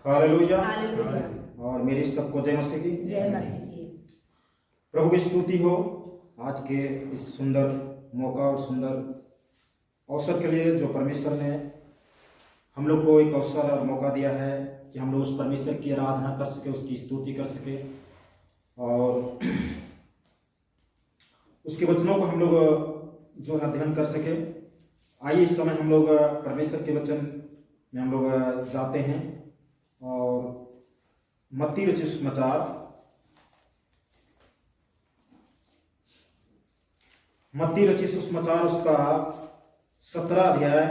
Hallelujah. Hallelujah. और मेरी सबको जय मसीह की। जय मसीह की। प्रभु की स्तुति हो आज के इस सुंदर मौका और सुंदर अवसर के लिए जो परमेश्वर ने हम लोग को एक अवसर और मौका दिया है कि हम लोग उस परमेश्वर की आराधना कर सके, उसकी स्तुति कर सके और उसके वचनों को हम लोग जो है अध्ययन कर सके। आइए इस समय हम लोग परमेश्वर के वचन में हम लोग जाते हैं और मत्ती रचित सुसमाचार उसका 17 अध्याय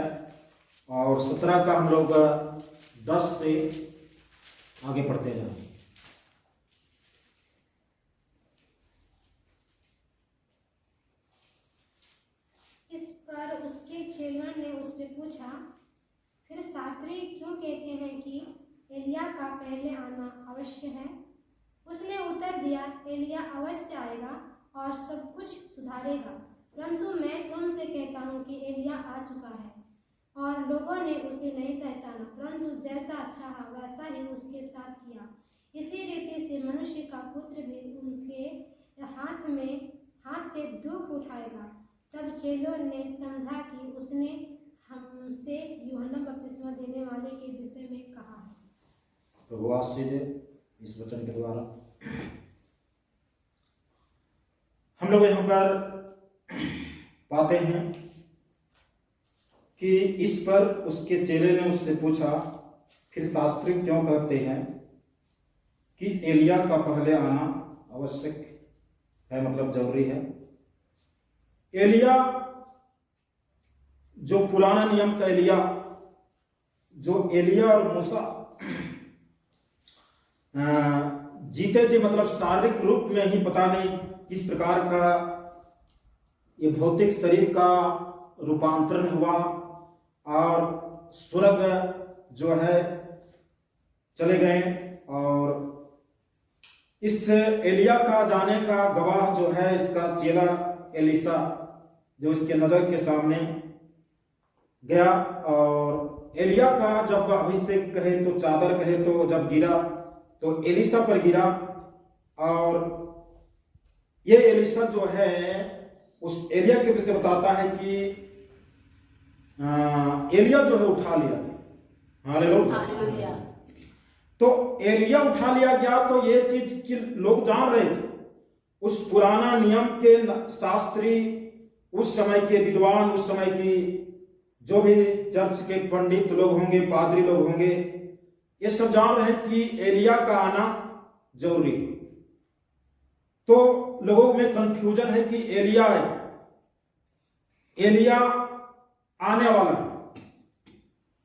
और 17 का हम लोग 10 से आगे पढ़ते जाएंगे। इस पर उसके चेलों ने उससे पूछा, फिर शास्त्री क्यों कहते हैं कि एलिया का पहले आना अवश्य है? उसने उत्तर दिया, एलिया अवश्य आएगा और सब कुछ सुधारेगा। परंतु मैं तुमसे कहता हूँ कि एलिया आ चुका है और लोगों ने उसे नहीं पहचाना, परंतु जैसा चाहा वैसा ही उसके साथ किया। इसी रीति से मनुष्य का पुत्र भी उनके हाथ से दुख उठाएगा। तब चेलों ने समझा कि उसने हमसे यूहन्ना बपतिस्मा देने वाले के विषय में कहा है। प्रभु आशीष दे इस वचन के द्वारा। हम लोग यहाँ पर पाते हैं कि इस पर उसके चेले ने उससे पूछा, फिर शास्त्री क्यों कहते हैं कि एलिया का पहले आना आवश्यक है, मतलब जरूरी है। एलिया जो पुराना नियम का एलिया, जो एलिया और मूसा जीते जी, मतलब शारीरिक रूप में ही पता नहीं किस प्रकार का ये भौतिक शरीर का रूपांतरण हुआ और स्वर्ग जो है चले गए। और इस एलिया का जाने का गवाह जो है इसका चेला एलिसा, जो इसके नजर के सामने गया। और एलिया का जब अभिषेक कहे तो चादर कहे तो जब गिरा तो एलिसा पर गिरा। और ये एलिसा जो है उस एलिया के विषय बताता है कि एलिया जो है उठा लिया गया। हालेलुया। तो एलिया उठा लिया गया तो ये चीज कि लोग जान रहे थे। उस पुराना नियम के शास्त्री, उस समय के विद्वान, उस समय की जो भी चर्च के पंडित लोग होंगे, पादरी लोग होंगे, ये सब जान रहे हैं कि एलिया का आना जरूरी है। तो लोगों में कंफ्यूजन है कि एलिया आने वाला है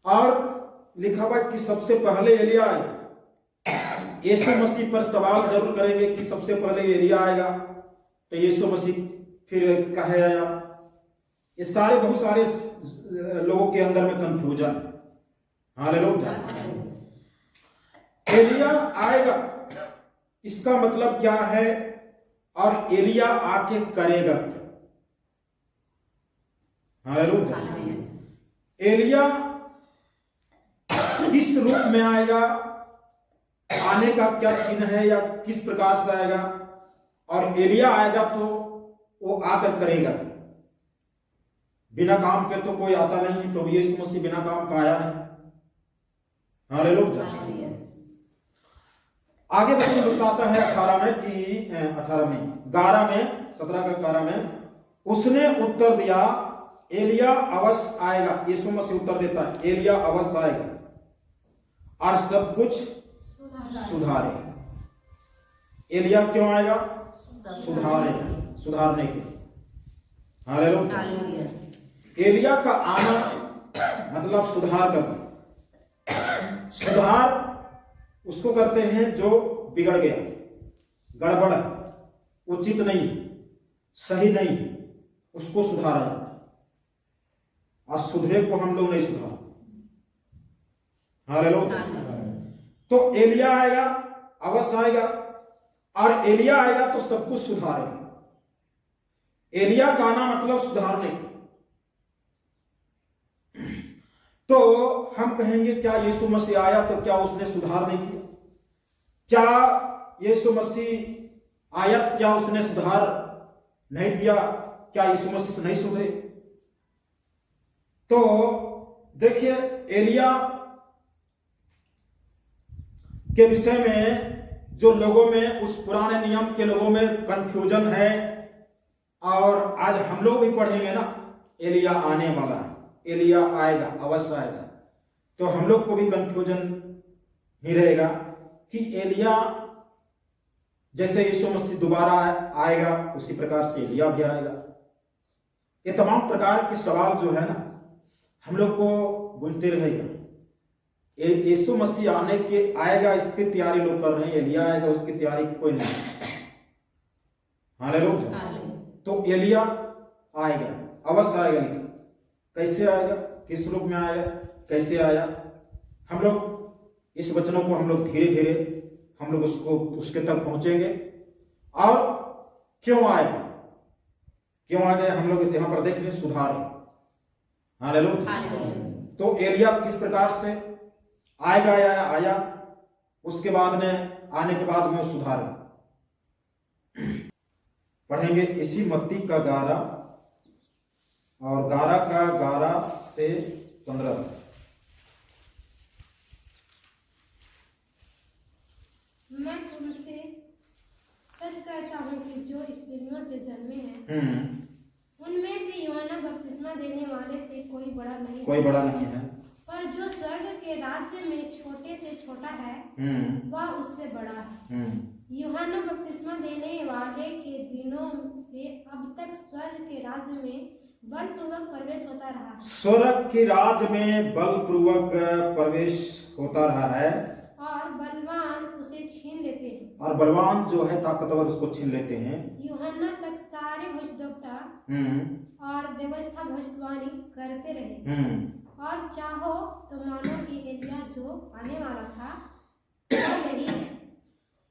और लिखा हुआ कि सबसे पहले एलिया आएगा। यीशु मसीह पर सवाल जरूर करेंगे कि सबसे पहले एलिया आएगा तो यीशु मसीह फिर कहे आया। ये सारे बहुत सारे लोगों के अंदर में कंफ्यूजन। हालेलुया। एलिया आएगा इसका मतलब क्या है और एलिया आके करेगा क्या? हालेलुया। एलिया किस रूप में आएगा, आने का क्या चिन्ह है या किस प्रकार से आएगा, और एलिया आएगा तो वो आकर करेगा। बिना काम के तो कोई आता नहीं है, तो यीशु मसीह बिना काम का आया नहीं। हालेलुया। आगे वचन बताता है 11 में 17 में उसने उत्तर दिया, एलिया अवश्य आएगा। यीशु मसीह उत्तर देता है, एलिया अवश्य आएगा और सब कुछ सुधारेगा। एलिया क्यों आएगा? सुधारने के। हालेलुया। एलिया का आना मतलब सुधार करना। सुधार उसको करते हैं जो बिगड़ गया, गड़बड़, उचित नहीं, सही नहीं, उसको सुधारा जाता है। और सुधरे को हम लोग नहीं सुधार। हालेलुया। तो एलिया आएगा, अवश्य आएगा, और एलिया आएगा तो सब कुछ सुधारेगा। एलिया का आना मतलब सुधारने का। तो हम कहेंगे क्या यीशु मसीह आया तो क्या उसने सुधार नहीं किया? क्या यीशु मसीह आया तो क्या उसने सुधार नहीं किया? क्या यीशु मसीह से नहीं सुधरे? तो देखिए, एलिया के विषय में जो लोगों में, उस पुराने नियम के लोगों में कंफ्यूजन है, और आज हम लोग भी पढ़ेंगे ना, एलिया आने वाला है, एलिया आएगा, अवश्य आएगा, तो हम लोग को भी कंफ्यूजन ही रहेगा कि एलिया जैसे यीशु मसीह दोबारा आएगा उसी प्रकार से एलिया भी आएगा। ये तमाम प्रकार के सवाल जो है ना हम लोग को गूंजते रहेगा। यीशु मसीह आने के आएगा इसकी तैयारी लोग कर रहे हैं, एलिया आएगा उसकी तैयारी कोई नहीं। हालेलुया। तो एलिया आएगा, अवश्य आएगा, लेकिन कैसे आएगा, किस रूप में आएगा, कैसे आया, हम लोग इस वचनों को हम लोग धीरे धीरे हम लोग उसके तक पहुंचेंगे। और क्यों आएगा, क्यों आ गया, हम लोग यहां पर देख रहे सुधार है। हालेलुया। तो एलिया किस प्रकार से आएगा, आया, उसके बाद में आने के बाद में सुधार पढ़ेंगे इसी मत्ती का 11 और 11 से 15। मैं तुमसे सच कहता हूँ कि जो स्त्रियों से जन्मे हैं उनमें से यूहन्ना बपतिस्मा देने वाले से कोई बड़ा नहीं है, पर जो स्वर्ग के राज्य में छोटे से छोटा है वह उससे बड़ा है। यूहन्ना बपतिस्मा देने वाले के दिनों से अब तक स्वर्ग के राज्य में बलपूर्वक प्रवेश होता रहा, स्वर्ग के राज्य में बलपूर्वक प्रवेश होता रहा है, और बलवान उसे छीन लेते हैं, और बलवान जो है ताकतवर उसको छीन लेते हैं। यूहन्ना तक सारे भविष्यद्वक्ता और व्यवस्था भविष्यवाणी करते रहे, और चाहो तो मानो कि एलिया जो आने वाला था वह यही है।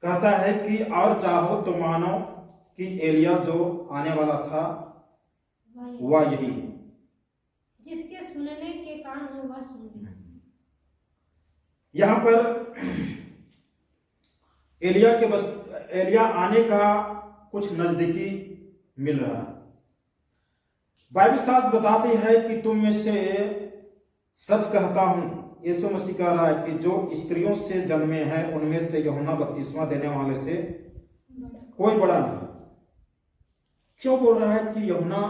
कहता है कि और चाहो तो मानो कि एलिया जो आने वाला था वह यही है। जिसके सुनने के कान हो वह सुने। यहां पर एलिया आने का कुछ नजदीकी मिल रहा है। बाइबल शास्त्र बताती है कि तुम में से सच कहता हूं, यीशु मसीह कह रहा है कि जो स्त्रियों से जन्मे हैं उनमें से यूहन्ना बपतिस्मा देने वाले से कोई बड़ा नहीं। क्यों बोल रहा है कि यूहन्ना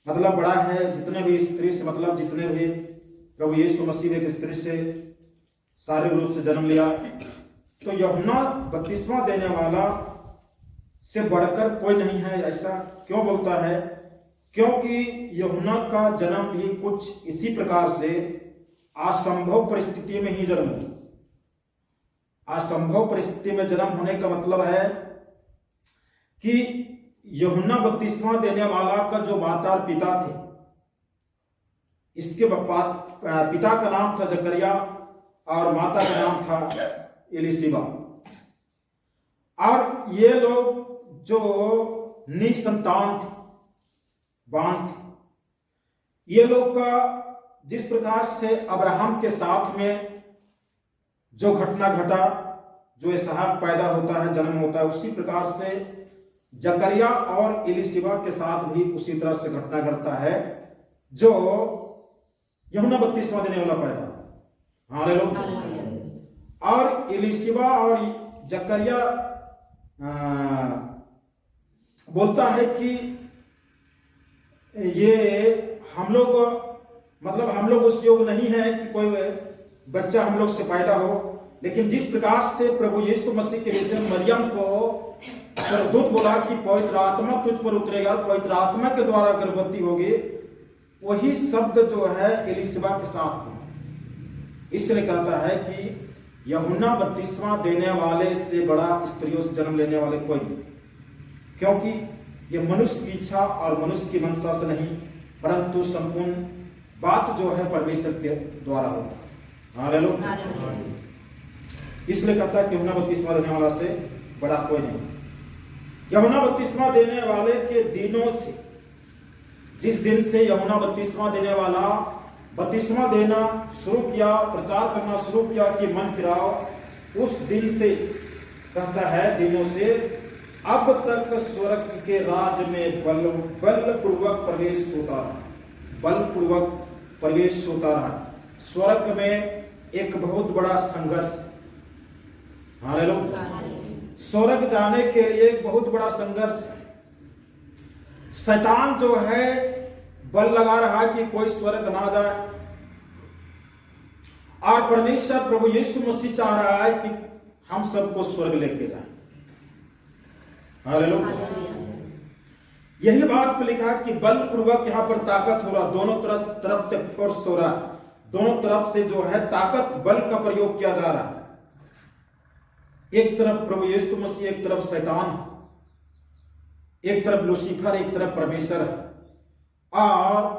मतलब बड़ा है? जितने भी स्त्री से मतलब जितने भी प्रभु यीशु मसीह एक स्त्री से शारीरिक रूप से जन्म लिया, तो यूहन्ना बपतिस्मा देने वाला से बढ़कर कोई नहीं है। ऐसा क्यों बोलता है? क्योंकि यूहन्ना का जन्म भी कुछ इसी प्रकार से असंभव परिस्थिति में ही जन्म लिया। असंभव परिस्थिति में जन्म होने का मतलब है कि यूहन्ना बपतिस्मा देने वाला का जो माता और पिता थे, इसके पिता का नाम था जकरिया और माता का नाम था एलिशिबा, और ये लोग जो निसंतान थे, बांझ थे, ये लोग का जिस प्रकार से अब्राहम के साथ में जो घटना घटा, जो इसहाक पैदा होता है, जन्म होता है, उसी प्रकार से जकरिया और एलिशिबा के साथ भी उसी तरह से घटना घटता है जो यूहन्ना बपतिस्मा देने वाला पैदा। हालेलुया। और एलिशिबा और जकरिया बोलता है कि ये हम लोग मतलब हम लोग उस योग नहीं है कि कोई बच्चा हम लोग से पैदा हो, लेकिन जिस प्रकार से प्रभु यीशु मसीह के विषय में मरियम को दूत बोला कि पवित्र आत्मा तुझ पर उतरेगा, पवित्र आत्मा के द्वारा गर्भवती होगी, वही शब्द जो है एलिशिबा के साथ हुआ। इसलिए कहता है कि यूहन्ना बपतिस्मा देने वाले से बड़ा स्त्रियों से जन्म लेने वाले कोई नहीं, क्योंकि ये मनुष्य की इच्छा और मनुष्य की मंशा से नहीं, परंतु संपूर्ण बात जो है परमेश्वर के द्वारा होता है। हालेलुया। इसलिए कहता है कि यूहन्ना बपतिस्मा देने वाला से बड़ा कोई नहीं। यूहन्ना बपतिस्मा देने वाले के दिनों से, जिस दिन से यूहन्ना बपतिस्मा देने वाला बपतिस्मा देना शुरू किया, प्रचार करना शुरू किया कि मन फिराओ, उस दिन से कहता है दिनों से अब तक स्वर्ग के राज में बलपूर्वक प्रवेश होता रहा, बलपूर्वक प्रवेश होता रहा। स्वर्ग में एक बहुत बड़ा संघर्ष, हालेलुया, स्वर्ग जाने के लिए एक बहुत बड़ा संघर्ष है। शैतान जो है बल लगा रहा है कि कोई स्वर्ग ना जाए, और परमेश्वर प्रभु यीशु मसीह चाह रहा है कि हम सबको स्वर्ग लेके जाए। हालेलुया। यही बात पे लिखा है कि बलपूर्वक यहां पर ताकत हो रहा, दोनों तरफ से फोर्स हो रहा, दोनों तरफ से जो है ताकत बल का प्रयोग किया जा रहा है। एक तरफ प्रभु यीशु मसीह, एक तरफ शैतान, एक तरफ लूसीफर, एक तरफ परमेश्वर, और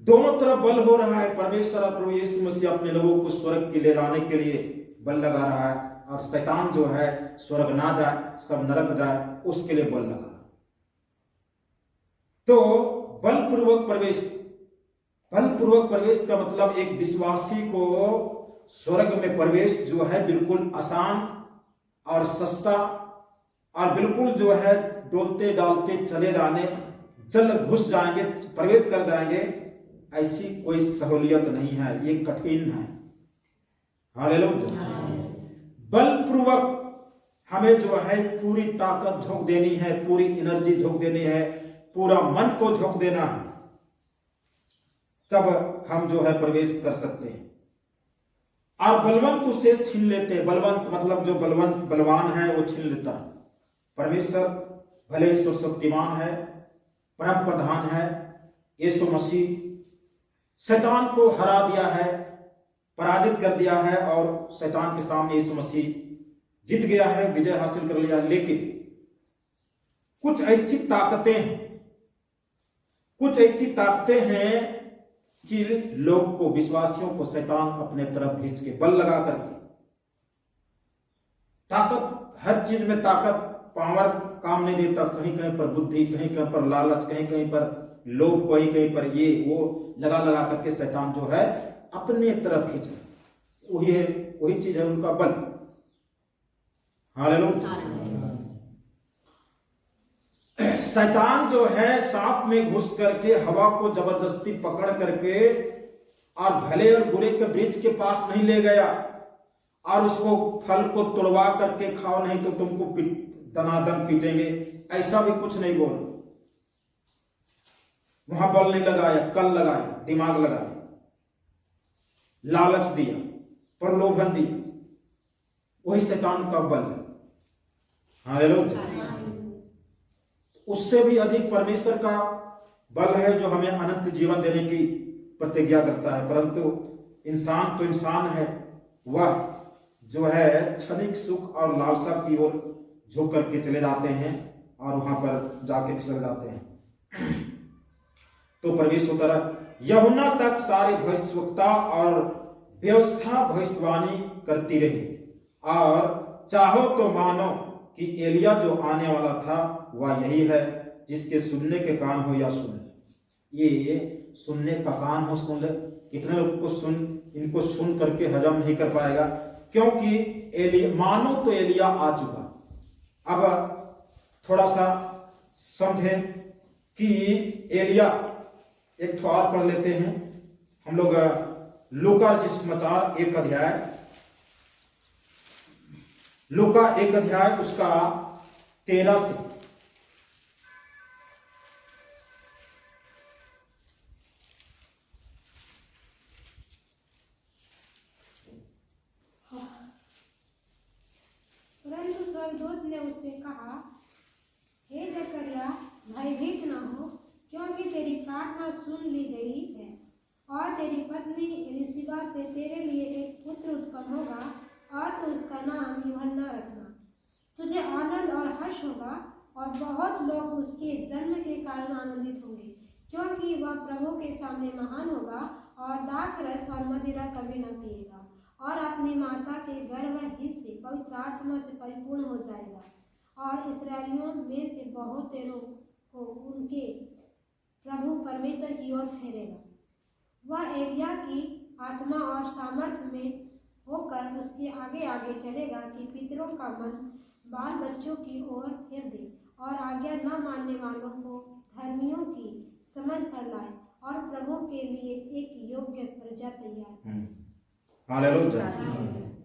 दोनों तरफ बल हो रहा है। परमेश्वर और प्रभु यीशु मसीह अपने लोगों को स्वर्ग के ले जाने के लिए बल लगा रहा है, और शैतान जो है स्वर्ग ना जाए, सब नरक जाए, उसके लिए बल लगा। तो बलपूर्वक प्रवेश, बलपूर्वक प्रवेश का मतलब एक विश्वासी को स्वर्ग में प्रवेश जो है बिल्कुल आसान और सस्ता, और बिल्कुल जो है डोलते डालते चले जाने, चल घुस जाएंगे, प्रवेश कर जाएंगे, ऐसी कोई सहूलियत नहीं है, ये कठिन है। हालेलुया। बलपूर्वक हमें जो है पूरी ताकत झोंक देनी है, पूरी एनर्जी झोंक देनी है, पूरा मन को झोंक देना है, तब हम जो है प्रवेश कर सकते हैं। और बलवंत उसे छीन लेते हैं। बलवंत मतलब जो बलवंत बलवान है वो छीन लेता है। परमेश्वर भले ईश्वर शक्तिमान है, परम प्रधान है, यीशु मसीह शैतान को हरा दिया है, पराजित कर दिया है, और शैतान के सामने यीशु मसीह जीत गया है, विजय हासिल कर लिया। लेकिन कुछ ऐसी ताकतें हैं, कुछ ऐसी ताकतें हैं कि लोग को, विश्वासियों को शैतान अपने तरफ खींच के बल लगा करके, ताकत, हर चीज में ताकत, पावर काम नहीं देता। कहीं कहीं पर बुद्धि, कहीं कहीं पर लालच, कहीं कहीं पर लोभ, कहीं कहीं पर ये वो लगा लगा करके शैतान जो है अपने तरफ खींच, वही है, वही चीज है उनका बल। हालेलुया। शैतान जो है सांप में घुस करके हवा को जबरदस्ती पकड़ करके, और भले और बुरे के वृक्ष के पास नहीं ले गया, और उसको फल को तोड़वा करके खाओ नहीं तो तुमको दनादन पीटेंगे, ऐसा भी कुछ नहीं बोल। वहां बल नहीं लगाया, कल लगाया, दिमाग लगाया, लालच दिया, प्रलोभन दिया, वही शैतान का बल है। हालेलुया। उससे भी अधिक परमेश्वर का बल है जो हमें अनंत जीवन देने की प्रतिज्ञा करता है। परंतु इंसान तो इंसान है, वह जो है क्षणिक सुख और लालसा की ओर झुक करके चले जाते हैं, और वहां पर जाके फिसल जाते हैं। तो प्रवेश होता रहा। यूहन्ना तक सारे भविष्यवक्ता और व्यवस्था भविष्यवाणी करती रही, और चाहो तो मानो कि एलिया जो आने वाला था वह यही है। जिसके सुनने के कान हो या सुन ले। ये सुनने का कान हो, सुन ले। कितने लोग को इनको सुन करके हजम नहीं कर पाएगा, क्योंकि एलिया, मानो तो एलिया आ चुका। अब थोड़ा सा समझें कि एलिया, एक ठो और पढ़ लेते हैं हम लोग, लूका जिसमाचार 1 अध्याय, लूका 1 अध्याय उसका 13 से। परंतु स्वर्गदूत ने उससे कहा, हे जकरिया, भयभीत न हो, क्योंकि तेरी प्रार्थना सुन ली गई है, और तेरी पत्नी एलिशिबा से तेरे लिए एक पुत्र उत्पन्न होगा, और तू उसका नाम यूहन्ना रखना। तुझे आनंद और हर्ष होगा, और बहुत लोग उसके जन्म के कारण आनंदित होंगे, क्योंकि वह प्रभु के सामने महान होगा, और दाख रस और मदिरा कभी न पिएगा, और अपनी माता के गर्भ ही से पवित्र आत्मा से परिपूर्ण हो जाएगा, और इस्राएलियों में से बहुत लोगों को उनके प्रभु परमेश्वर की ओर फेरेगा। वह एलिया की आत्मा और सामर्थ्य में होकर उसके आगे आगे चलेगा कि पितरों का मन बाल बच्चों की ओर फेर दे और आज्ञा न मानने वालों को धर्मियों की समझ पर लाए और प्रभु के लिए एक योग्य प्रजा तैयार। हालेलुया।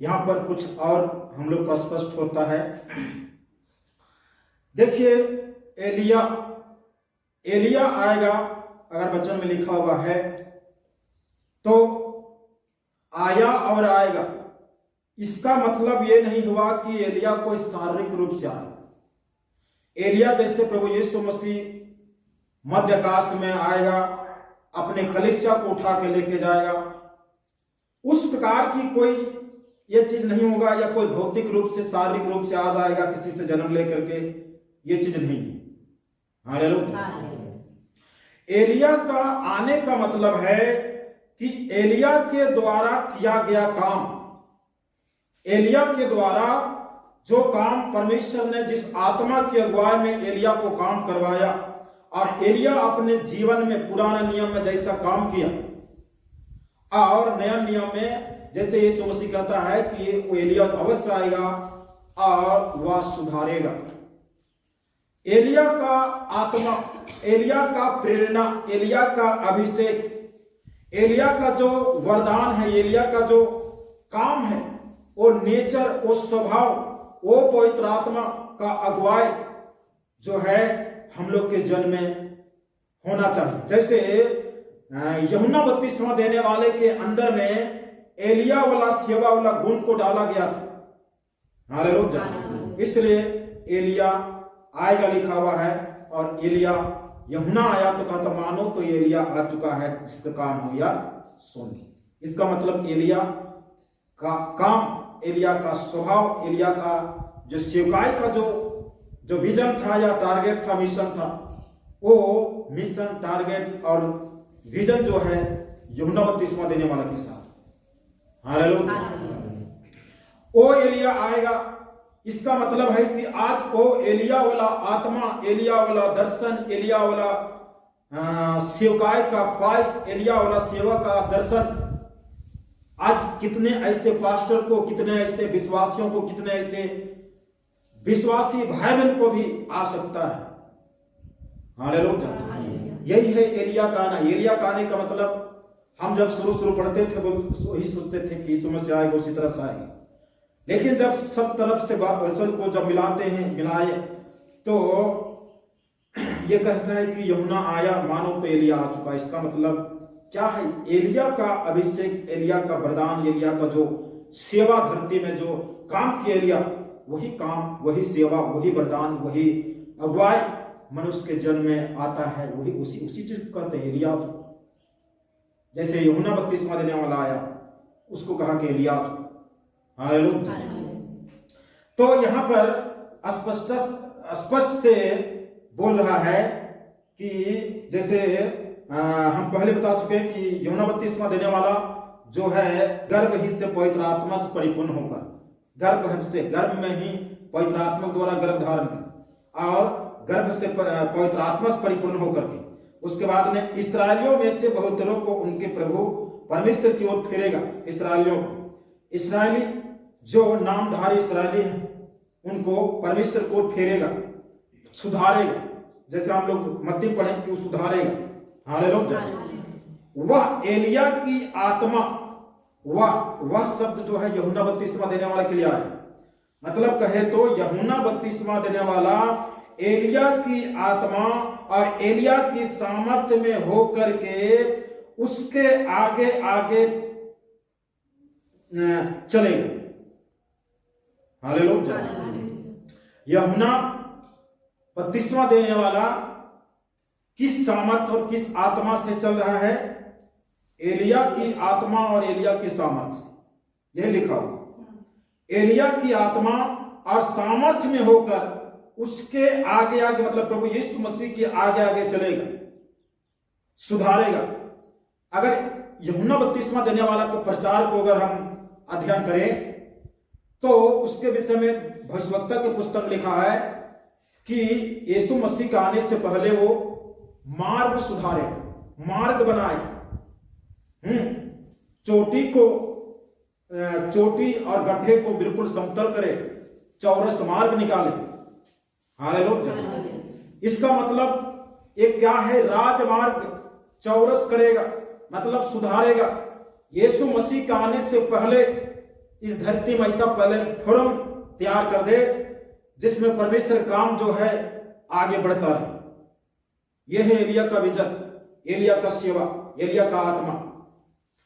यहाँ पर कुछ और हम लोग का स्पष्ट होता है। देखिए, एलिया आएगा, अगर वचन में लिखा हुआ है तो आया और आएगा। इसका मतलब ये नहीं हुआ कि एलिया कोई शारीरिक रूप से आया। एलिया जैसे प्रभु यीशु मसीह मध्य आकाश में आएगा, अपने कलीसिया को उठा के लेके जाएगा, उस प्रकार की कोई ये चीज नहीं होगा, या कोई भौतिक रूप से शारीरिक रूप से आ जाएगा किसी से जन्म लेकर के, ये चीज नहीं है। हालेलुया। एलिया का आने का मतलब है कि एलिया के द्वारा किया गया काम, एलिया के द्वारा जो काम परमेश्वर ने जिस आत्मा की अगुवाई में एलिया को काम करवाया, और एलिया अपने जीवन में पुराने नियम में जैसा काम किया और नया नियम में जैसे यीशु मसीह कहता है कि एलिया अवश्य आएगा और वह सुधारेगा। एलिया का आत्मा, एलिया का प्रेरणा, एलिया का अभिषेक, एलिया का जो वरदान है, एलिया का जो काम है, वो नेचर, वो स्वभाव, वो पवित्र आत्मा का अगुवाई जो है हम लोग के जन्म में होना चाहिए। जैसे यूहन्ना बपतिस्मा देने वाले के अंदर में एलिया वाला सेवा वाला गुण को डाला गया था। हालेलुया। इसलिए एलिया आएगा लिखा हुआ है, और एलिया यूहन्ना आया तो कहता मानो तो एलिया आ चुका है, जिसका काम हो या सुन। इसका मतलब एलिया का काम, एलिया का स्वभाव, एलिया का जो सेवकाई का जो विजन था या टारगेट था, मिशन था, वो मिशन, टारगेट और विजन जो है यूहन्ना बपतिस्मा देने वाला के साथ। हालेलुया। ओ एलिया आएगा, इसका मतलब है कि आज वो एलिया वाला आत्मा, एलिया वाला दर्शन, एलिया वाला सेवकाई का ख्वाहिश, एलिया वाला सेवा का दर्शन आज कितने ऐसे पास्टर को, कितने ऐसे विश्वासियों को, कितने ऐसे विश्वासी भाई बहन को भी आ सकता है। हालेलुया। यही है एलिया का आना। एलिया का आने का मतलब हम जब शुरू पढ़ते थे वही सोचते थे कि यीशु मसीह आएगा, उसी तरह से आएगा। लेकिन जब सब तरफ से वचन को जब मिलाए तो ये कहता है कि यूहन्ना आया मानो तो एलिया आ चुका। इसका मतलब क्या है? एलिया का अभिषेक, एलिया का वरदान, एलिया का जो सेवा धरती में जो काम किया एलिया, वही काम, वही सेवा, वही वरदान, वही अगुवाई मनुष्य के जन्म में आता है। वही उसी चीज को कहते हैं एलिया। जैसे यूहन्ना बपतिस्मा देने वाला आया, उसको कहा कि एलिया। हालेलुया। तो यहाँ पर स्पष्ट से बोल रहा है कि जैसे हम पहले बता चुके हैं कि यूहन्ना बपतिस्मा देने वाला जो है गर्भ ही से पवित्र आत्मा से परिपूर्ण होकर, गर्भ में ही पवित्र आत्मा द्वारा गर्भ धारण कर और गर्भ से पवित्र आत्मा से परिपूर्ण होकर के उसके बाद में इस्राएलियों में से बहुतरों को उनके प्रभु परमेश्वर की ओर फेरेगा। इस्राएलियों को, इस्राएली जो नामधारी इस्राएली हैं, उनको परमेश्वर को फेरेगा, सुधारेगा। जैसे हम लोग मत्ती पढ़ें कि सुधारेगा। हालेलुया। वह एलिया की आत्मा, वह शब्द जो है यूहन्ना बपतिस्मा देने वाला के लिए आया। मतलब कहे तो यूहन्ना बपतिस्मा देने वाला एलिया की आत्मा और एलिया की सामर्थ्य में होकर के उसके आगे आगे चलेगा। हालेलुया। यूहन्ना बपतिस्मा देने वाला किस सामर्थ्य और किस आत्मा से चल रहा है? एलिया की आत्मा और एलिया की सामर्थ्य से। यह लिखा हुआ एलिया की आत्मा और सामर्थ्य में होकर उसके आगे आगे, मतलब प्रभु यीशु मसीह के आगे आगे चलेगा, सुधारेगा। अगर यूहन्ना बपतिस्मा देने वाला को प्रचार को अगर हम अध्ययन करें तो उसके विषय में भविष्यवक्ता की पुस्तक लिखा है कि यीशु मसीह के आने से पहले वो मार्ग सुधारे, मार्ग बनाए, चोटी को चोटी और गड्ढे को बिल्कुल समतल करे, चौरस मार्ग निकाले। हालेलुया। इसका मतलब एक क्या है, राजमार्ग चौरस करेगा, मतलब सुधारेगा। यीशु मसीह का आने से पहले इस धरती में ऐसा प्लेटफॉर्म तैयार कर दे जिसमें परमेश्वर काम जो है आगे बढ़ता रहे। यह है एलिया का विजन, एलिया का सेवा, एलिया का आत्मा,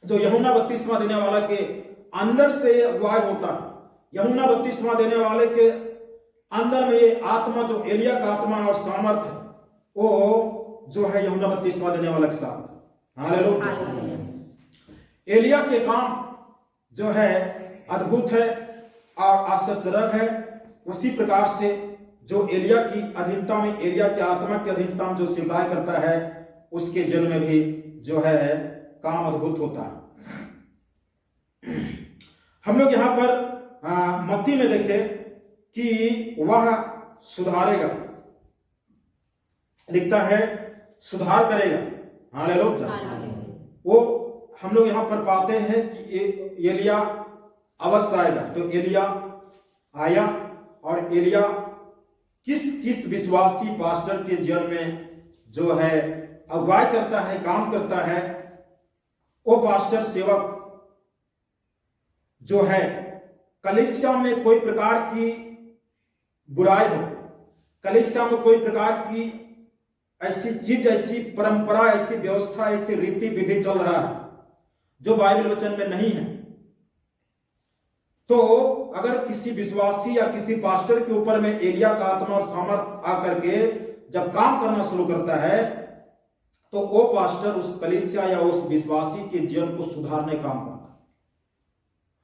जो यूहन्ना बपतिस्मा देने वाला के अंदर से अगुवाई होता है। यूहन्ना बपतिस्मा देने वाले के अंदर में ये आत्मा, जो एलिया का आत्मा और सामर्थ है, वो जो है यूहन्ना बपतिस्मा देने वाले के साथ। हालेलुया। एलिया के काम जो है अद्भुत है और आश्चर्यजनक है। उसी प्रकार से जो एलिया की अधीनता में, एलिया के आत्मा की अधीनता में जो स्वीकार करता है, उसके जल में भी जो है काम अद्भुत होता है। हम लोग यहां पर मत्ती में देखें कि वह सुधारेगा, लिखता है सुधार करेगा। हालेलुया। वो हम लोग यहां पर पाते हैं कि एलिया अवश्य आएगा। तो एलिया आया और एलिया किस किस विश्वासी पास्टर के जीवन में जो है अगुवाई करता है, काम करता है, वो पास्टर सेवक जो है कलीसिया में कोई प्रकार की बुराई हो, कलीसिया में कोई प्रकार की ऐसी चीज, ऐसी परंपरा, ऐसी व्यवस्था, ऐसी रीति विधि चल रहा है जो बाइबल वचन में नहीं है, तो अगर किसी विश्वासी या किसी पास्टर के ऊपर में एलिया का आत्मा और सामर्थ आकर के जब काम करना शुरू करता है, तो वो पास्टर उस कलीसिया या उस विश्वासी के जीवन को सुधारने का काम करता है।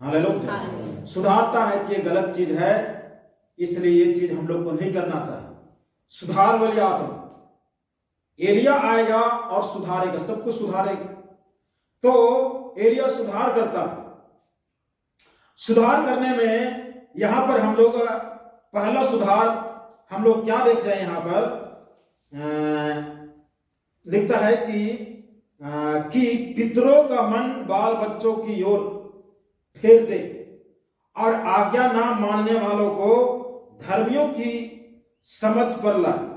हालेलुया। सुधारता है कि ये गलत चीज है, इसलिए ये चीज हम लोग को नहीं करना चाहिए। सुधार वाली आत्मा एलिया आएगा और सुधारेगा, सब कुछ सुधारेगा। तो एलिया सुधार करता है। सुधार करने में यहां पर हम लोग पहला सुधार हम लोग क्या देख रहे हैं, यहां पर लिखता है कि पितरों का मन बाल बच्चों की ओर फेर दे और आज्ञा ना मानने वालों को धर्मियों की समझ पर लाए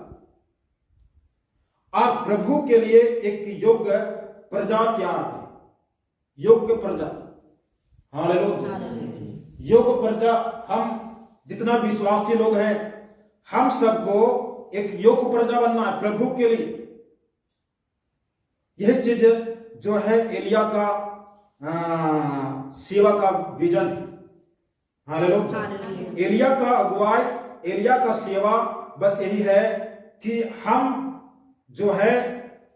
और प्रभु के लिए एक योग्य प्रजा तैयार करे। योग्य प्रजा, हालेलुया। योग्य प्रजा, हम जितना विश्वासी लोग हैं, हम सबको एक योग्य प्रजा बनना है प्रभु के लिए। यह चीज जो है एलिया का सेवा का विजन। हालेलुया। एलिया का अगुवाई, एलिया का सेवा बस यही है कि हम जो है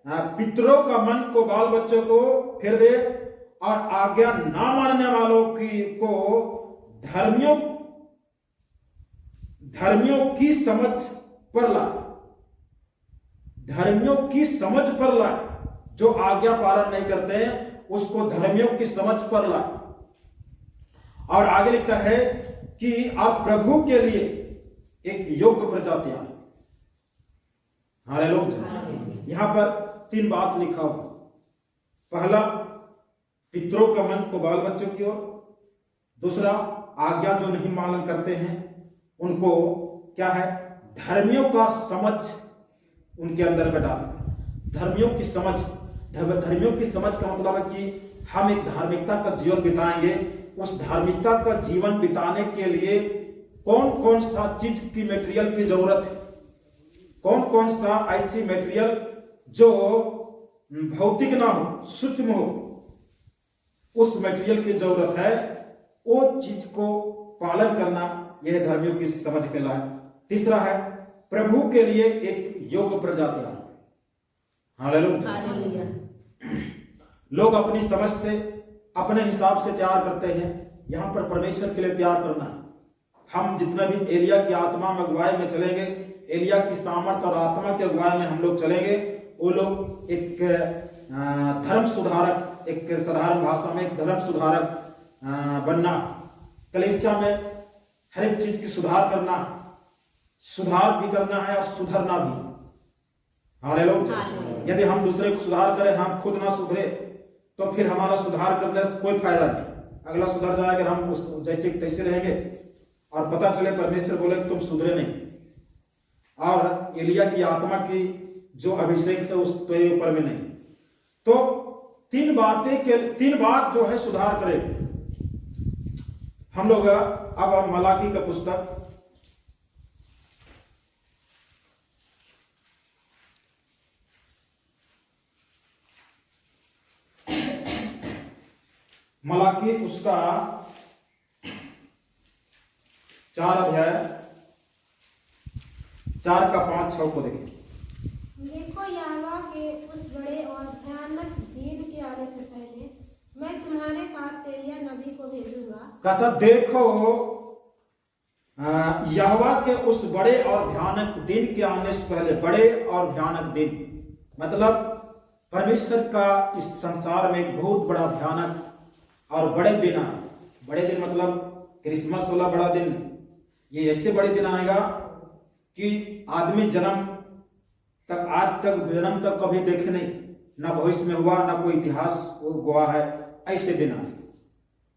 पितरों का मन को, बाल बच्चों को फेर दे और आज्ञा ना मानने वालों को धर्मियों की समझ पर लाए। धर्मियों की समझ पर लाए, जो आज्ञा पालन नहीं करते हैं उसको धर्मियों की समझ पर लाए। और आगे लिखता है कि आप प्रभु के लिए एक योग्य प्रजा तैयार। हालेलुया। यहां पर 3 बात लिखा हुआ। पहला, पितरों का मन को बाल बच्चों की ओर। दूसरा, आज्ञा जो नहीं पालन करते हैं उनको क्या है, धर्मियों का समझ उनके अंदर बैठा। धर्मियों की समझ, धर्मियों की समझ का मतलब है कि हम एक धार्मिकता का जीवन बिताएंगे। उस धार्मिकता का जीवन बिताने के लिए कौन कौन सा चीज की मटेरियल की जरूरत है, कौन कौन सा ऐसी मटेरियल जो भौतिक ना हो, सूक्ष्म हो, उस मटेरियल की जरूरत है, वो चीज को पालन करना, यह धर्मियों की समझ के लाए। तीसरा है, प्रभु के लिए एक योग्य प्रजा तैयार। हालेलुया। लोग अपनी समझ से, अपने हिसाब से तैयार करते हैं। यहां पर परमेश्वर के लिए तैयार करना है। हम जितना भी एलिया की आत्मा में अगुवाई में चलेंगे, एलिया की सामर्थ और आत्मा के अगुवाई में हम लोग चलेंगे, वो लोग एक धर्म सुधारक, एक साधारण भाषा में एक धर्म सुधारक बनना, कलीसिया में हर एक चीज की सुधार करना, सुधार भी करना है और सुधरना भी। हालेलुया। यदि हम दूसरे को सुधार करें, हम खुद ना सुधरे, तो फिर हमारा सुधार करने से कोई फायदा नहीं। अगला सुधर जाए अगर हम उस जैसे तैसे रहेंगे और पता चले परमेश्वर बोले कि तुम सुधरे नहीं, और एलिया की आत्मा की जो अभिषेक है उस तेरे ऊपर में नहीं, तो तीन बात जो है सुधार करेगी। हम लोग अब मलाकी का पुस्तक मलाकी उसका 4 अध्याय 4 का 5 6 को देखें। देखो यहोवा के उस बड़े और भयानक दिन के आने से पहले मैं तुम्हारे पास एलिय्याह नबी को भेजूंगा। कहता देखो यहोवा के उस बड़े और भयानक दिन के आने से पहले, बड़े और भयानक दिन मतलब परमेश्वर का इस संसार में एक बहुत बड़ा भयानक और बड़े दिन आए। बड़े दिन मतलब क्रिसमस वाला बड़ा दिन नहीं, ये ऐसे बड़े दिन आएगा कि आदमी जन्म तक आज तक जन्म तक कभी देखे नहीं, ना भविष्य में हुआ ना कोई इतिहास गवाह है, ऐसे दिन आए।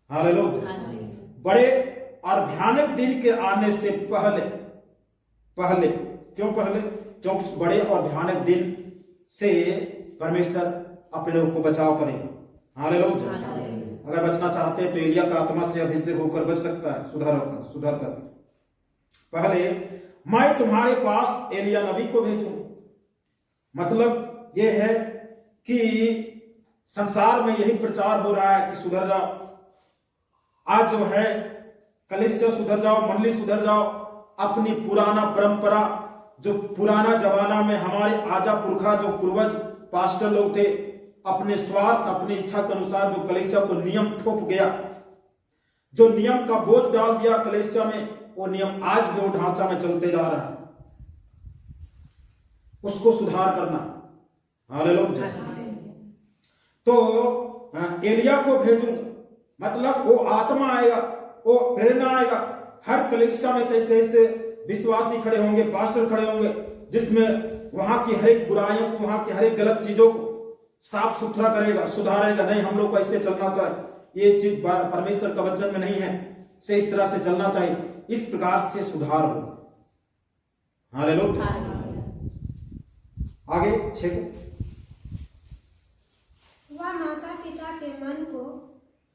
हालेलुया। बड़े और भयानक दिन के आने से पहले क्यों पहले? क्योंकि उस बड़े और भयानक दिन से परमेश्वर अपने लोग को बचाव करेगा। हालेलुया। अगर बचना चाहते हैं तो एलिय्याह का आत्मा से अभिषेक होकर बच सकता है, सुधार कर। पहले मैं तुम्हारे पास एलिय्याह नबी को भेजूं, मतलब यह है कि संसार में यही प्रचार हो रहा है कि सुधर जाओ। आज जो है कलीसिया सुधर जाओ, मंडली सुधर जाओ, अपनी पुराना परंपरा, जो पुराना जमाना में हमारे आजा पुरखा जो पूर्वज पास्टर लोग थे, अपने स्वार्थ अपनी इच्छा के अनुसार जो कलीसिया को नियम थोप गया, जो नियम का बोझ डाल दिया कलीसिया में, वो नियम आज भी वो ढांचा में चलते जा रहा है, उसको सुधार करना। हालेलुया। तो एलिय्याह को भेजूं मतलब वो आत्मा आएगा, वो प्रेरणा आएगा, हर कलीसिया में कैसे ऐसे विश्वासी खड़े होंगे, पास्टर खड़े होंगे, जिसमें वहां की हर एक बुराइयों को, वहां की हर एक गलत चीजों को साफ सुथरा करेगा, सुधारेगा। नहीं, हम लोग को ऐसे चलना चाहिए, ये चीज परमेश्वर का वचन में नहीं है, से इस तरह से चलना चाहिए, इस प्रकार से सुधार होगा। हालेलुया। आगे 6 वह माता पिता के मन को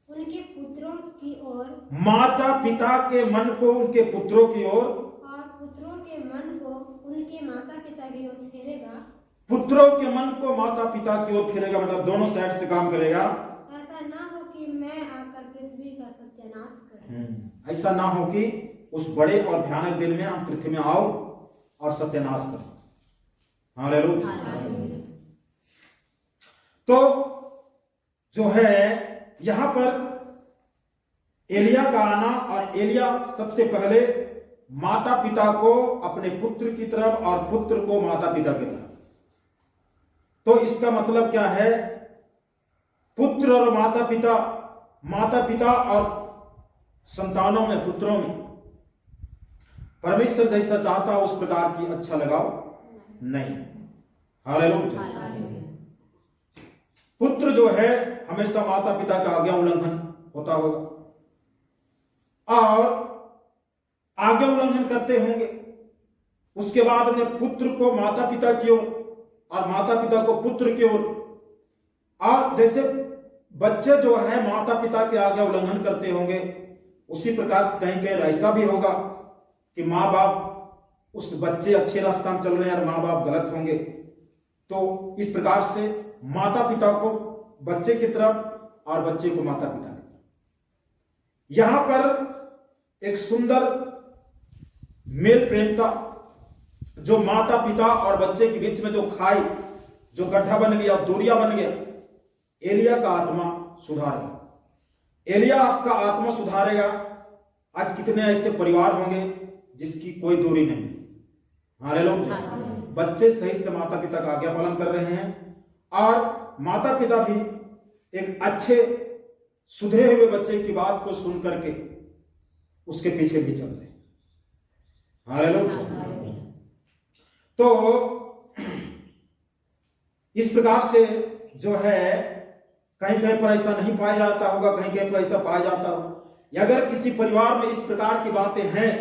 उनके पुत्रों की ओर, माता पिता के मन को उनके पुत्रों की ओर, और पुत्रों के मन को उनके माता पिता की ओर फेरेगा। पुत्रों के मन को माता पिता की ओर फेरेगा मतलब दोनों साइड से काम करेगा। ऐसा ना हो कि मैं आकर पृथ्वी का सत्यानाश करूं। ऐसा ना हो कि उस बड़े और भयानक दिन में हम पृथ्वी में आओ और सत्यानाश करो। हालेलुया। तो जो है यहां पर एलिय्याह का आना, और एलिय्याह सबसे पहले माता पिता को अपने पुत्र की तरफ और पुत्र को माता पिता की तरफ। तो इसका मतलब क्या है? पुत्र और माता पिता और संतानों में, पुत्रों में परमेश्वर जैसा चाहता उस प्रकार की अच्छा लगाओ नहीं। हालेलुया। पुत्र जो है हमेशा माता पिता का आज्ञा उल्लंघन होता होगा, और आज्ञा उल्लंघन करते होंगे, उसके बाद अपने पुत्र को माता पिता की ओर और माता पिता को पुत्र की ओर। और जैसे बच्चे जो है माता पिता के आज्ञा उल्लंघन करते होंगे, उसी प्रकार से कहीं कहीं ऐसा भी होगा कि माँ बाप उस बच्चे अच्छे रास्ता में चल रहे हैं और माँ बाप गलत होंगे। तो इस प्रकार से माता पिता को बच्चे की तरफ और बच्चे को माता पिता की तरफ। यहां पर एक सुंदर मेल प्रेमता, जो माता पिता और बच्चे के बीच में जो खाई, जो गड्ढा बन गया, दूरिया बन गया, एलिय्याह का आत्मा सुधारेगा। एलिय्याह आपका आत्मा सुधारेगा। आज कितने ऐसे परिवार होंगे जिसकी कोई दूरी नहीं। हालेलुया। बच्चे सही से माता पिता का आज्ञा पालन कर रहे हैं, और माता पिता भी एक अच्छे सुधरे हुए बच्चे की बात को सुन करके उसके पीछे भी चल रहे हैं। हालेलुया। तो इस प्रकार से जो है कहीं कहीं पर ऐसा नहीं पाया जाता होगा, कहीं कहीं पर ऐसा पाया जाता होगा। या अगर किसी परिवार में इस प्रकार की बातें हैं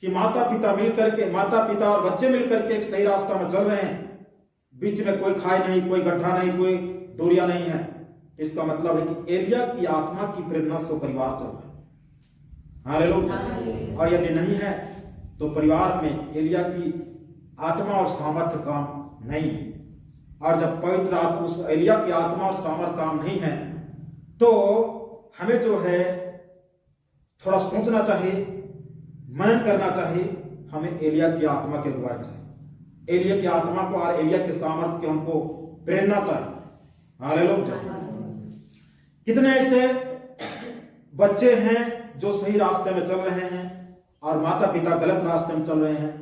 कि माता पिता और बच्चे मिलकर के एक सही रास्ता में चल रहे हैं, बीच में कोई खाई नहीं, कोई गड्ढा नहीं, कोई दूरिया नहीं है, इसका मतलब है कि एलिया की आत्मा की प्रेरणा से परिवार चल रहा है। हालेलुया। और यदि नहीं है तो परिवार में एलिया की आत्मा और सामर्थ्य काम नहीं है। और जब पवित्र आत्मा उस एलिया की आत्मा और सामर्थ्य काम नहीं है तो हमें जो है थोड़ा सोचना चाहिए, मनन करना चाहिए। हमें एलिया की आत्मा की अगुवाई चाहिए, एलिया की आत्मा को और एलिया के सामर्थ्य के हमको प्रेरणा चाहिए। हालेलुया। कितने ऐसे बच्चे हैं जो सही रास्ते में चल रहे हैं और माता पिता गलत रास्ते में चल रहे हैं,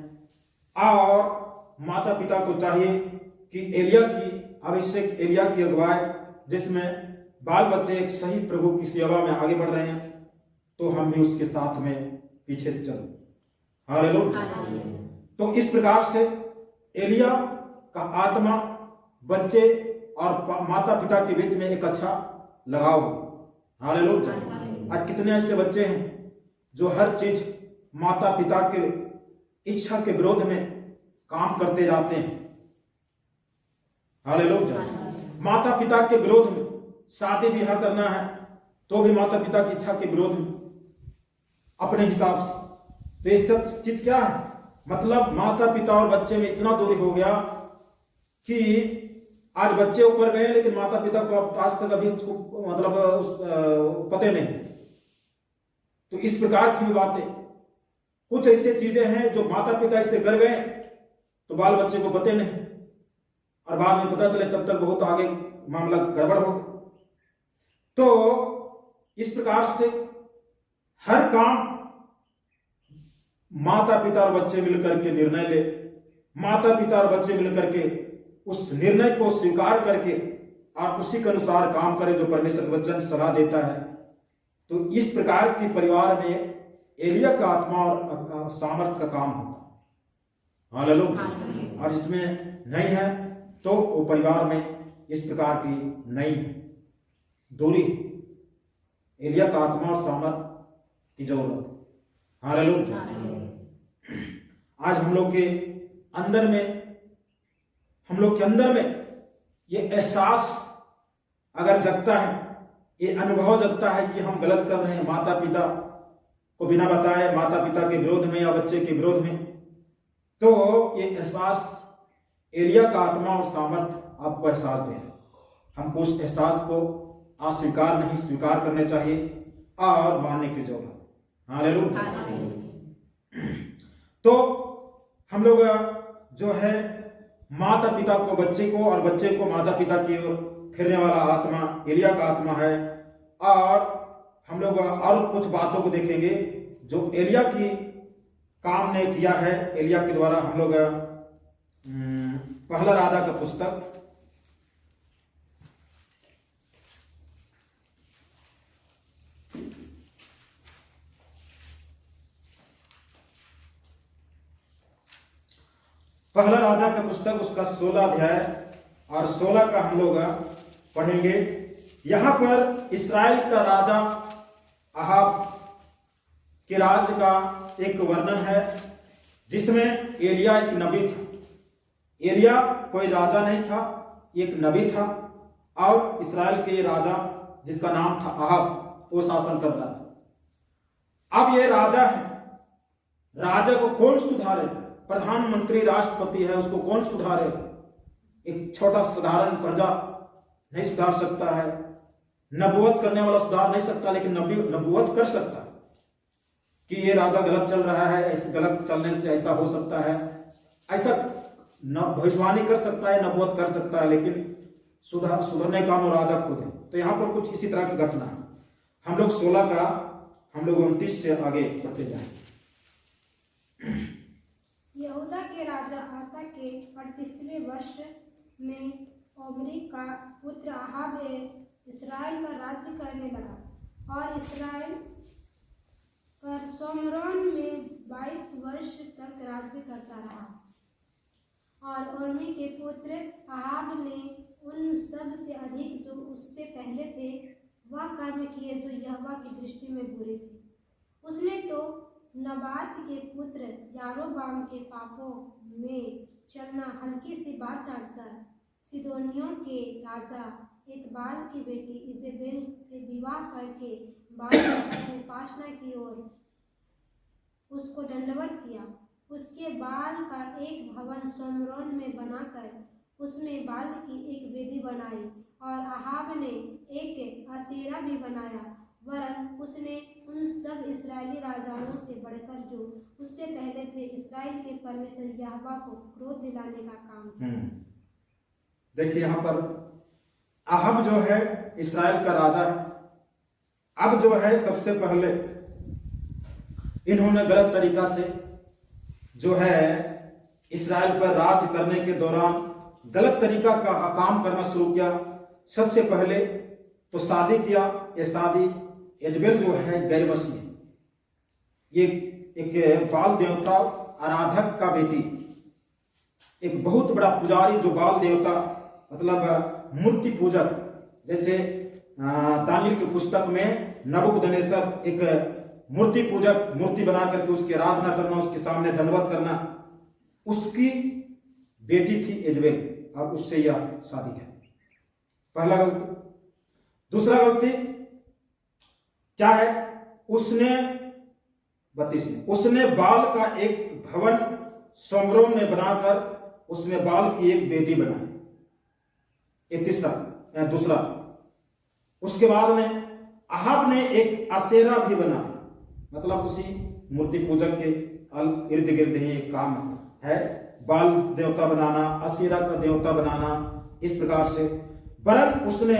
और माता पिता को चाहिए कि एलिया की आवश्यक एलिया की अगुवाई, जिसमें बाल बच्चे एक सही प्रभु की सेवा में आगे बढ़ रहे हैं, तो हम भी उसके साथ में पीछे से चलें। हालेलुया। तो इस प्रकार से एलिया का आत्मा बच्चे और माता पिता के बीच में एक अच्छा लगाव हो। हालेलुया। आज कितने ऐसे बच्चे हैं जो हर चीज माता पिता के इच्छा के विरोध में काम करते जाते हैं। हालेलुया। माता पिता के विरोध में शादी ब्याह करना है तो भी माता पिता की इच्छा के विरोध में अपने हिसाब से। तो ये सब चीज क्या है? मतलब माता पिता और बच्चे में इतना दूरी हो गया कि आज बच्चे ऊपर गए लेकिन माता पिता को अब आज तक अभी उसको मतलब पते नहीं। तो इस प्रकार की भी बातें, कुछ ऐसी चीजें हैं जो माता पिता इससे कर गए तो बाल बच्चे को पते नहीं, और बाद में पता चले तब तक बहुत आगे मामला गड़बड़ हो। तो इस प्रकार से हर काम माता पिता और बच्चे मिलकर के निर्णय ले, माता पिता और बच्चे मिलकर के उस निर्णय को स्वीकार करके और उसी के अनुसार काम करें जो परमेश्वर वचन सलाह देता है। तो इस प्रकार के परिवार में एलिया का आत्मा और सामर्थ का काम होता है। हालेलुया। और इसमें नहीं है तो वो परिवार में इस प्रकार की नहीं दूरी, एलिया का आत्मा और सामर्थ की जरूरत। हालेलुया। आज हम लोग के अंदर में ये एहसास अगर जगता है, ये अनुभव जगता है कि हम गलत कर रहे हैं माता पिता को बिना बताए, माता पिता के विरोध में या बच्चे के विरोध में, तो ये एहसास एलिया का आत्मा और सामर्थ आपको एहसास दे। हमको उस एहसास को अस्वीकार नहीं, स्वीकार करने चाहिए और मानने की जरूरत। हालेलुया। तो हम लोग जो है माता पिता को बच्चे को और बच्चे को माता पिता की ओर फिरने वाला आत्मा एलिया का आत्मा है। और हम लोग और कुछ बातों को देखेंगे जो एलिया की काम ने किया है। एलिया के द्वारा हम लोग पहला राजा का पुस्तक उसका 16 अध्याय और 16 का हम लोग पढ़ेंगे। यहां पर इस्राएल का राजा अहाब के राज्य का एक वर्णन है जिसमें एलिया एक नबी था। एलिया कोई राजा नहीं था, एक नबी था, और इस्राएल के राजा जिसका नाम था अहाब, वो शासन कर रहा था। अब ये राजा है, राजा को कौन सुधारे? प्रधानमंत्री राष्ट्रपति है, उसको कौन सुधारे? एक छोटा साधारण प्रजा नहीं सुधार सकता है, नबूवत करने वाला सुधार नहीं सकता, लेकिन नबी नबूवत कर सकता है कि ये राजा गलत चल रहा है, इस गलत चलने से ऐसा हो सकता है, ऐसा भविष्यवाणी कर सकता है, नबूवत कर सकता है, लेकिन सुधरने का वो राजा खुद है। तो यहाँ पर कुछ इसी तरह की घटना है। हम लोग 16 का हम लोग 29 से आगे बढ़ते जाएं। यहूदा के राजा आसा के 38वें वर्ष में ओमरी का पुत्र अहाब इस्राएल पर राज्य करने लगा और इस्राएल पर सोमरोन में 22 वर्ष तक राज्य करता रहा। और ओमरी के पुत्र अहाब ने उन सब से अधिक जो उससे पहले थे वह कर्म किए जो यहोवा की दृष्टि में बुरे थे। उसने तो नबात के पुत्र यारोबाम के पापों में चलना हल्की सी बात जानकर सिदोनियों के राजा इतबाल की बेटी इजेबेल से विवाह करके बाल की उपासना की और उसको दंडवत किया। उसके बाल का एक भवन सोमरोन में बनाकर उसमें बाल की एक वेदी बनाई और अहाब ने एक असेरा भी बनाया। वरन उसने उन सब इस्राएली राजाओं से बढ़कर जो उससे पहले थे इस्राएल के परमेश्वर यहोवा को क्रोध दिलाने का काम किया। देखिए यहाँ पर अहाब जो है इस्राएल का राजा है। अब जो है सबसे पहले इन्होंने गलत तरीका से जो है इस्राएल पर राज करने के दौरान गलत तरीका का काम करना शुरू किया। सबसे पहले तो शादी किया। ये शादी यजबेल जो है गैर मसीह, ये एक बाल देवता आराधक का बेटी, एक बहुत बड़ा पुजारी जो बाल देवता मतलब मूर्ति पूजक, जैसे दानियल की पुस्तक में नबूकदनेस्सर एक मूर्ति पूजक, मूर्ति बना करके उसकी आराधना करना, उसके सामने दंडवत करना, उसकी बेटी थी यजबेल और उससे यह शादी की। पहला गलती। दूसरा गलती क्या है? उसने 32 में उसने बाल का एक भवन सोमरोन में बनाकर उसमें बाल की एक वेदी बनाई। ये दूसरा। उसके बाद में अहाब ने एक असेरा भी बनाया, मतलब उसी मूर्ति पूजक के इर्द गिर्द ही एक काम है, बाल देवता बनाना, असेरा का देवता बनाना, इस प्रकार से। वरन उसने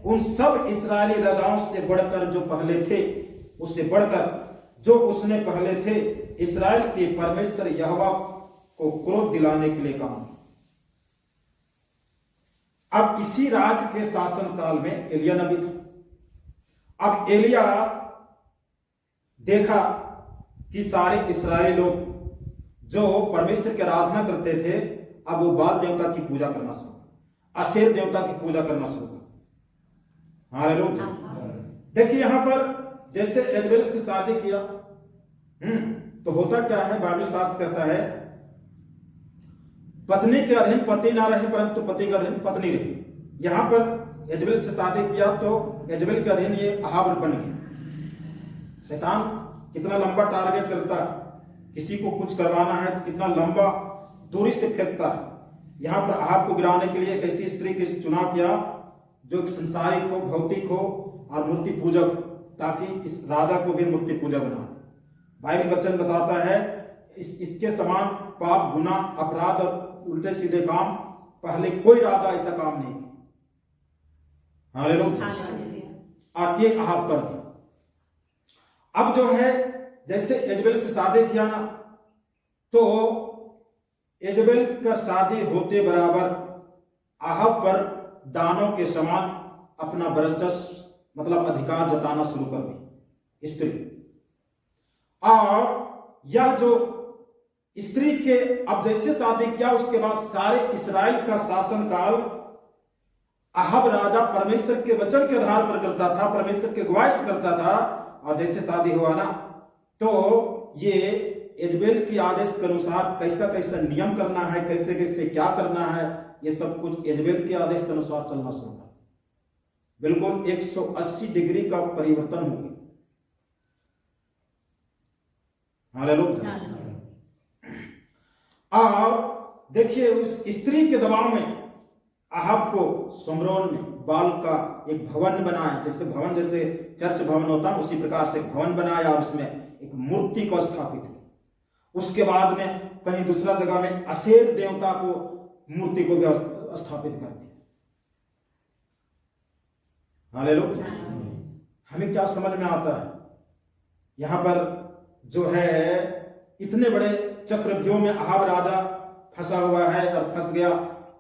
उन सब इस्राएली राजाओं से बढ़कर जो पहले थे, उससे बढ़कर जो उसने पहले थे इस्राएल के परमेश्वर यहोवा को क्रोध दिलाने के लिए काम किया। अब इसी राज के शासन काल में एलिया नबी था। अब एलिया देखा कि सारे इस्राएली लोग जो परमेश्वर की आराधना करते थे अब वो बाल देवता की पूजा करना शुरू, अशेर देवता की पूजा करना शुरू कर। हालेलुया। देखिए यहां पर जैसे यजबेल से शादी किया, तो होता क्या है, बाइबल शास्त्र कहता है पत्नी के अधीन पति ना रहे परंतु पति के अधीन पत्नी रहे। यहां पर यजबेल से शादी किया तो यजबेल के अधीन ये अहाब बन गया। शैतान कितना लंबा टारगेट करता है, किसी को कुछ करवाना है तो कितना लंबा दूरी से फेंकता है। यहां पर अहाब को गिराने के लिए एक ऐसी स्त्री का चुनाव किया जो एक संसारिक हो, भौतिक हो और मूर्ति पूजक, ताकि इस राजा को भी मूर्ति पूजा बना दे। बाइबल वचन बताता है इसके समान पाप, गुना, अपराध और उल्टे सीधे काम पहले कोई राजा ऐसा काम नहीं किया। हालेलुया। और ये अहाब कर दिया। अब जो है जैसे यजबेल से शादी किया ना, तो यजबेल का शादी होते बराबर अहाब पर दानों के समान अपना वर्चस्व मतलब अधिकार जताना शुरू कर दी स्त्री। और यह जो स्त्री के अब जैसे शादी किया उसके बाद सारे इस्राएल का शासन काल अहाब राजा परमेश्वर के वचन के आधार पर करता था, परमेश्वर के गवाही से करता था। और जैसे शादी हुआ ना, तो ये यजबेल के आदेश के अनुसार कैसा कैसा नियम करना है, कैसे कैसे क्या करना है, ये सब कुछ यजबेल के आदेश के अनुसार चलना शुरू हुआ। बिल्कुल 180 डिग्री का परिवर्तन हो गया। हालेलुया। और देखिए उस स्त्री के दबाव में अहाब को सोमरोन में बाल का एक भवन बनाया, जैसे भवन जैसे चर्च भवन होता है उसी प्रकार से एक भवन बनाया और उसमें एक मूर्ति को स्थापित किया। उसके बाद में कहीं दूसरा जगह में अशेर देवता को मूर्ति को भी स्थापित कर दिया। हालेलुया। हमें क्या समझ में आता है, यहां पर जो है इतने बड़े चक्रव्यूह में अहाब राजा फंसा हुआ है और फंस गया।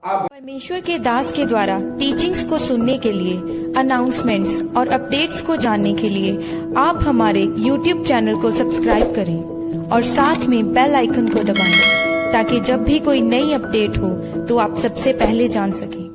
अब परमेश्वर के दास के द्वारा टीचिंग्स को सुनने के लिए, अनाउंसमेंट्स और अपडेट्स को जानने के लिए आप हमारे YouTube चैनल को सब्सक्राइब करें और साथ में बेल आइकन को दबाएं, ताकि जब भी कोई नई अपडेट हो तो आप सबसे पहले जान सकें।